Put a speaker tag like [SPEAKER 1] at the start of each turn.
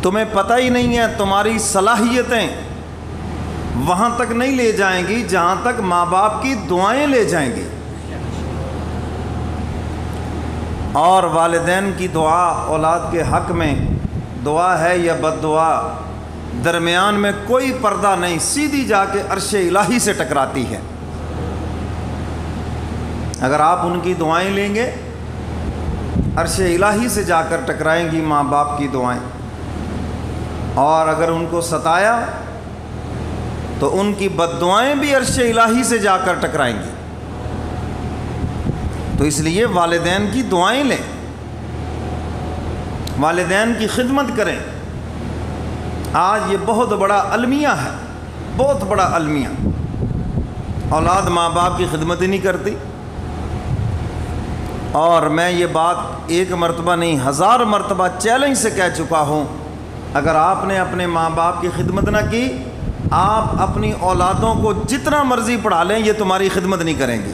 [SPEAKER 1] تمہیں پتہ ہی نہیں ہے، تمہاری صلاحیتیں وہاں تک نہیں لے جائیں گی جہاں تک ماں باپ کی دعائیں لے جائیں گی۔ اور والدین کی دعا اولاد کے حق میں دعا ہے یا بد دعا، درمیان میں کوئی پردہ نہیں، سیدھی جا کے عرش الہی سے ٹکراتی ہے۔ اگر آپ ان کی دعائیں لیں گے، عرش الہی سے جا کر ٹکرائیں گی ماں باپ کی دعائیں، اور اگر ان کو ستایا تو ان کی بد دعائیں بھی عرش الہی سے جا کر ٹکرائیں گی۔ تو اس لیے والدین کی دعائیں لیں، والدین کی خدمت کریں۔ آج یہ بہت بڑا المیہ ہے، بہت بڑا المیہ۔ اولاد ماں باپ کی خدمت ہی نہیں کرتی، اور میں یہ بات ایک مرتبہ نہیں 1000 مرتبہ چیلنج سے کہہ چکا ہوں، اگر آپ نے اپنے ماں باپ کی خدمت نہ کی، آپ اپنی اولادوں کو جتنا مرضی پڑھا لیں، یہ تمہاری خدمت نہیں کریں گی۔